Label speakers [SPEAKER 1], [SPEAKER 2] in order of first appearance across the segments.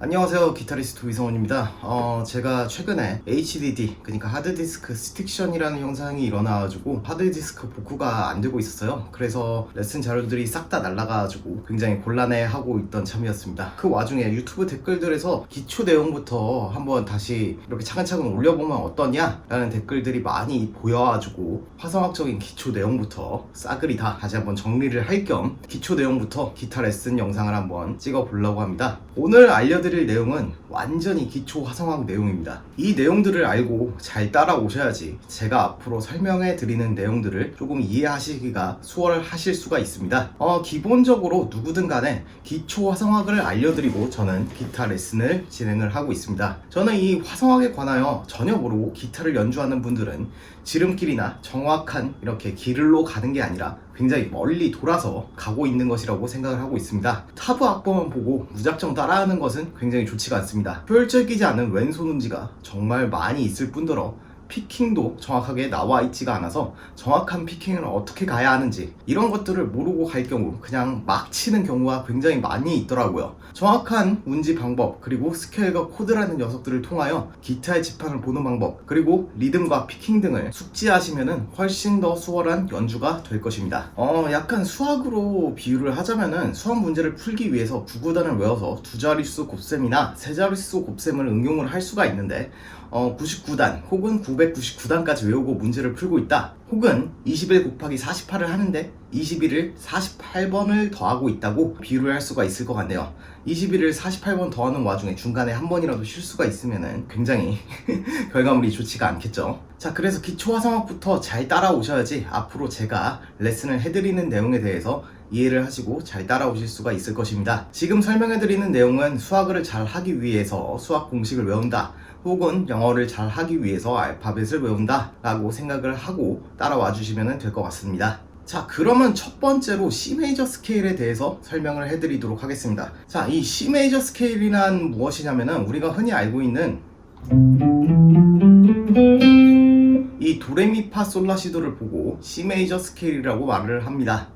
[SPEAKER 1] 안녕하세요, 기타리스트 위성원입니다. 제가 최근에 HDD, 그러니까 하드디스크 스틱션이라는 현상이 일어나가지고 하드디스크 복구가 안 되고 있었어요. 그래서 레슨 자료들이 싹 다 날라가가지고 굉장히 곤란해하고 있던 참이었습니다. 그 와중에 유튜브 댓글들에서 기초 내용부터 한번 다시 이렇게 차근차근 올려보면 어떠냐? 라는 댓글들이 많이 보여가지고 화성학적인 기초 내용부터 싸그리 다 다시 한번 정리를 할 겸 기초 내용부터 기타 레슨 영상을 한번 찍어보려고 합니다. 오늘 알려드릴 내용은 완전히 기초 화성학 내용입니다. 이 내용들을 알고 잘 따라오셔야지 제가 앞으로 설명해 드리는 내용들을 조금 이해하시기가 수월하실 수가 있습니다. 기본적으로 누구든 간에 기초 화성학을 알려드리고 저는 기타 레슨을 진행을 하고 있습니다. 저는 이 화성학에 관하여 전혀 모르고 기타를 연주하는 분들은 지름길이나 정확한 이렇게 길로 가는 게 아니라 굉장히 멀리 돌아서 가고 있는 것이라고 생각을 하고 있습니다. 타브 악보만 보고 무작정 따라하는 것은 굉장히 좋지가 않습니다. 효율적이지 않은 왼손 운지가 정말 많이 있을 뿐더러 피킹도 정확하게 나와 있지가 않아서 정확한 피킹을 어떻게 가야 하는지 이런 것들을 모르고 갈 경우 그냥 막 치는 경우가 굉장히 많이 있더라고요. 정확한 운지 방법, 그리고 스케일과 코드라는 녀석들을 통하여 기타의 지판을 보는 방법, 그리고 리듬과 피킹 등을 숙지하시면 훨씬 더 수월한 연주가 될 것입니다. 약간 수학으로 비유를 하자면은 수학 문제를 풀기 위해서 구구단을 외워서 두 자릿수 곱셈이나 세 자릿수 곱셈을 응용을 할 수가 있는데 99단 혹은 999단까지 외우고 문제를 풀고 있다, 혹은 21 곱하기 48을 하는데 21을 48번을 더하고 있다고 비유를 할 수가 있을 것 같네요. 21을 48번 더하는 와중에 중간에 한 번이라도 실수가 있으면 굉장히 결과물이 좋지가 않겠죠. 자, 그래서 기초 화성학부터 잘 따라오셔야지 앞으로 제가 레슨을 해드리는 내용에 대해서 이해를 하시고 잘 따라오실 수가 있을 것입니다. 지금 설명해드리는 내용은 수학을 잘 하기 위해서 수학 공식을 외운다, 혹은 영어를 잘 하기 위해서 알파벳을 외운다 라고 생각을 하고 따라와 주시면 될 것 같습니다. 자, 그러면 첫 번째로 C 메이저 스케일에 대해서 설명을 해드리도록 하겠습니다. 자, 이 C 메이저 스케일이란 무엇이냐면은 우리가 흔히 알고 있는 이 도레미파솔라시도를 보고 C 메이저 스케일이라고 말을 합니다.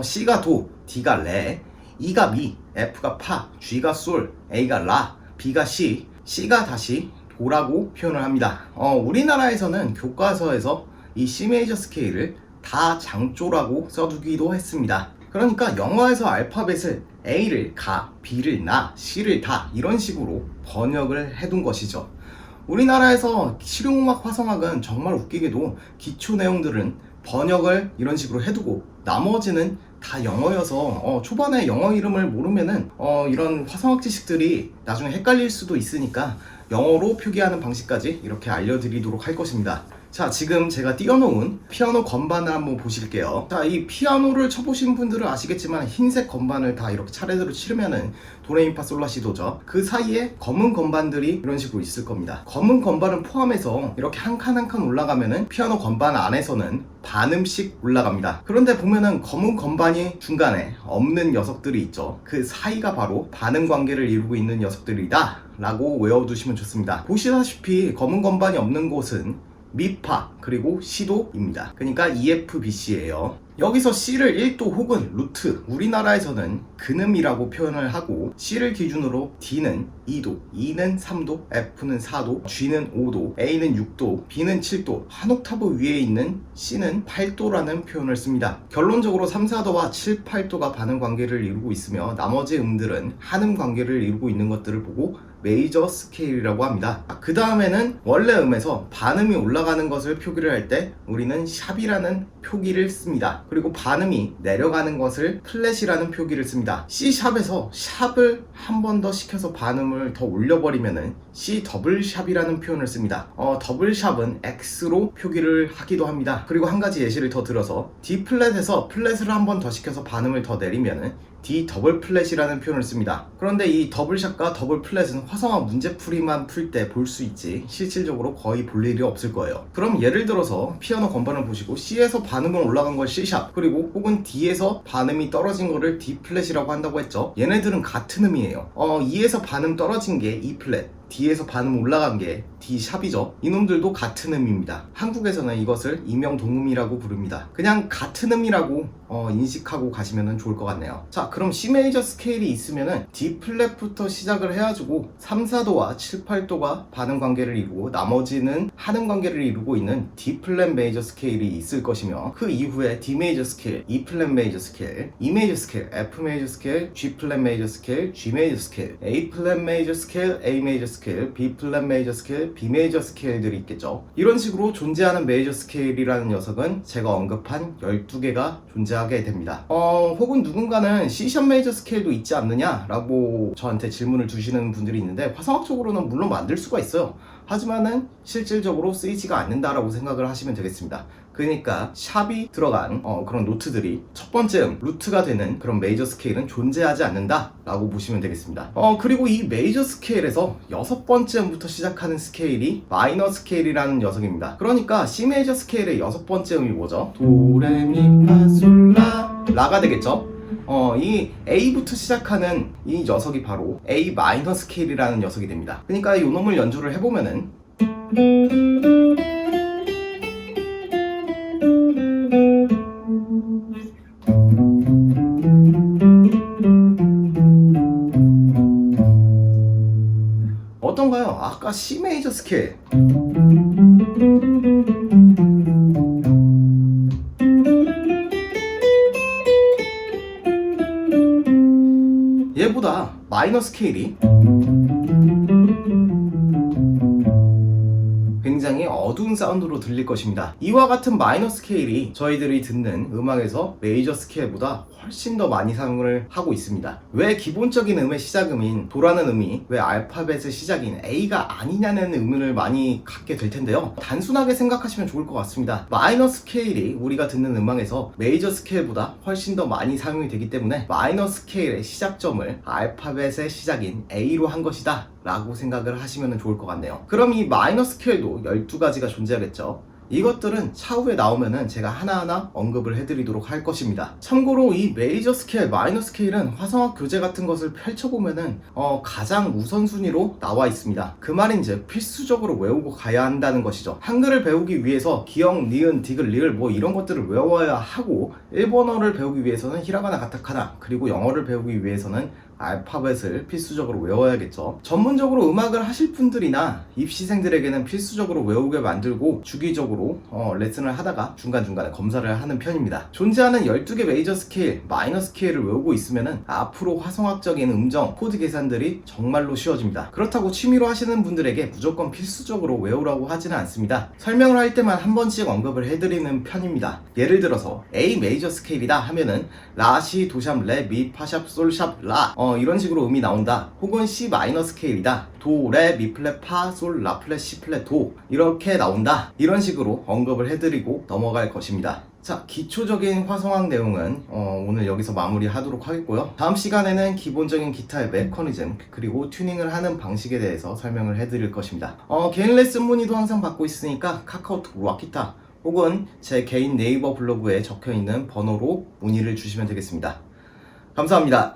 [SPEAKER 1] C가 도, D가 레, E가 미, F가 파, G가 솔, A가 라, B가 시, C가 다시 도라고 표현을 합니다. 우리나라에서는 교과서에서 이 C 메이저 스케일을 다 장조라고 써두기도 했습니다. 그러니까 영어에서 알파벳을 A를 가, B를 나, C를 다 이런 식으로 번역을 해둔 것이죠. 우리나라에서 실용음악 화성학은 정말 웃기게도 기초 내용들은 번역을 이런 식으로 해두고 나머지는 다 영어여서 초반에 영어 이름을 모르면은 이런 화성학 지식들이 나중에 헷갈릴 수도 있으니까 영어로 표기하는 방식까지 이렇게 알려드리도록 할 것입니다. 자, 지금 제가 띄워놓은 피아노 건반을 한번 보실게요. 자, 이 피아노를 쳐보신 분들은 아시겠지만 흰색 건반을 다 이렇게 차례대로 치르면은 도레미파솔라시도죠. 그 사이에 검은 건반들이 이런 식으로 있을 겁니다. 검은 건반을 포함해서 이렇게 한 칸 한 칸 올라가면은 피아노 건반 안에서는 반음씩 올라갑니다. 그런데 보면은 검은 건반이 중간에 없는 녀석들이 있죠. 그 사이가 바로 반음 관계를 이루고 있는 녀석들이다 라고 외워두시면 좋습니다. 보시다시피 검은 건반이 없는 곳은 미파 그리고 C도입니다. 그러니까 EFBC예요. 여기서 C를 1도 혹은 루트, 우리나라에서는 근음이라고 표현을 하고 C를 기준으로 D는 2도, E는 3도, F는 4도, G는 5도, A는 6도, B는 7도, 한 옥타브 위에 있는 C는 8도라는 표현을 씁니다. 결론적으로 3, 4도와 7, 8도가 반음 관계를 이루고 있으며 나머지 음들은 한음 관계를 이루고 있는 것들을 보고 메이저 스케일이라고 합니다. 그 다음에는 원래 음에서 반음이 올라가는 것을 표기를 할 때 우리는 샵이라는 표기를 씁니다. 그리고 반음이 내려가는 것을 플랫이라는 표기를 씁니다. C샵에서 샵을 한 번 더 시켜서 반음을 더 올려버리면은 C 더블 샵이라는 표현을 씁니다. 더블 샵은 X로 표기를 하기도 합니다. 그리고 한 가지 예시를 더 들어서 D 플랫에서 플랫을 한 번 더 시켜서 반음을 더 내리면은 D 더블 플랫이라는 표현을 씁니다. 그런데 이 더블샷과 더블 플랫은 화성학 문제풀이만 풀 때 볼 수 있지 실질적으로 거의 볼 일이 없을 거예요. 그럼 예를 들어서 피아노 건반을 보시고 C에서 반음을 올라간 걸 C샵, 그리고 혹은 D에서 반음이 떨어진 거를 D 플랫이라고 한다고 했죠. 얘네들은 같은 음이에요. E에서 반음 떨어진 게 E 플랫, D에서 반음 올라간 게 D 샵이죠. 이놈들도 같은 음입니다. 한국에서는 이것을 이명동음이라고 부릅니다. 그냥 같은 음이라고 인식하고 가시면 좋을 것 같네요. 자, 그럼 C 메이저 스케일이 있으면은 D 플랫부터 시작을 해가지고 3, 4도와 7, 8도가 반음 관계를 이루고 나머지는 하는 관계를 이루고 있는 D 플랫 메이저 스케일이 있을 것이며, 그 이후에 D 메이저 스케일, E 플랫 메이저 스케일, E 메이저 스케일, F 메이저 스케일, G 플랫 메이저 스케일, G 메이저 스케일, A 플랫 메이저 스케일, A 메이저 스케일, B 플랫 메이저 스케일, B 메이저 스케일들이 있겠죠. 이런 식으로 존재하는 메이저 스케일이라는 녀석은 제가 언급한 12개가 존재하게 됩니다. 혹은 누군가는 C샵 메이저 스케일도 있지 않느냐 라고 저한테 질문을 주시는 분들이 있는데, 화성학적으로는 물론 만들 수가 있어요. 하지만은 실질적으로 쓰이지가 않는다라고 생각을 하시면 되겠습니다. 그러니까 샵이 들어간 그런 노트들이 첫 번째 루트가 되는 그런 메이저 스케일은 존재하지 않는다 라고 보시면 되겠습니다. 그리고 이 메이저 스케일에서 6번째 음부터 시작하는 스케일이 마이너 스케일이라는 녀석입니다. 그러니까 C 메이저 스케일의 6번째 음이 뭐죠? 도레미파솔라 라가 되겠죠. 이 A부터 시작하는 이 녀석이 바로 A 마이너 스케일이라는 녀석이 됩니다. 그러니까 이 놈을 연주를 해보면은 어떤가요? 아까 C 메이저 스케일 얘보다 마이너 스케일이 굉장히 어두운 사운드로 들릴 것입니다. 이와 같은 마이너 스케일이 저희들이 듣는 음악에서 메이저 스케일보다 훨씬 더 많이 사용을 하고 있습니다. 왜 기본적인 음의 시작음인 도라는 음이 왜 알파벳의 시작인 A가 아니냐는 의문을 많이 갖게 될 텐데요. 단순하게 생각하시면 좋을 것 같습니다. 마이너 스케일이 우리가 듣는 음악에서 메이저 스케일보다 훨씬 더 많이 사용이 되기 때문에 마이너 스케일의 시작점을 알파벳의 시작인 A로 한 것이다 라고 생각을 하시면 좋을 것 같네요. 그럼 이 마이너 스케일도 12가지가 존재하겠죠. 이것들은 차후에 나오면은 제가 하나하나 언급을 해드리도록 할 것입니다. 참고로 이 메이저 스케일, 마이너 스케일은 화성학 교재 같은 것을 펼쳐보면은 가장 우선순위로 나와 있습니다. 그 말인즉 필수적으로 외우고 가야 한다는 것이죠. 한글을 배우기 위해서 기역, 니은, 디귿, 리을 뭐 이런 것들을 외워야 하고, 일본어를 배우기 위해서는 히라가나, 가타카나, 그리고 영어를 배우기 위해서는 알파벳을 필수적으로 외워야겠죠. 전문적으로 음악을 하실 분들이나 입시생들에게는 필수적으로 외우게 만들고 주기적으로 레슨을 하다가 중간중간에 검사를 하는 편입니다. 존재하는 12개 메이저 스케일, 마이너 스케일을 외우고 있으면은 앞으로 화성학적인 음정, 코드 계산들이 정말로 쉬워집니다. 그렇다고 취미로 하시는 분들에게 무조건 필수적으로 외우라고 하지는 않습니다. 설명을 할 때만 한 번씩 언급을 해드리는 편입니다. 예를 들어서 A 메이저 스케일이다 하면은 라, 시, 도, 샵, 레, 미, 파, 샵, 솔, 샵, 라 이런 식으로 음이 나온다. 혹은 C 마이너 스케일이다. 도, 레, 미 플랫, 파, 솔, 라 플랫, 시 플랫, 도 이렇게 나온다. 이런 식으로 언급을 해드리고 넘어갈 것입니다. 자, 기초적인 화성학 내용은 오늘 여기서 마무리하도록 하겠고요. 다음 시간에는 기본적인 기타의 메커니즘 그리고 튜닝을 하는 방식에 대해서 설명을 해드릴 것입니다. 개인 레슨 문의도 항상 받고 있으니까 카카오톡 락기타 혹은 제 개인 네이버 블로그에 적혀있는 번호로 문의를 주시면 되겠습니다. 감사합니다.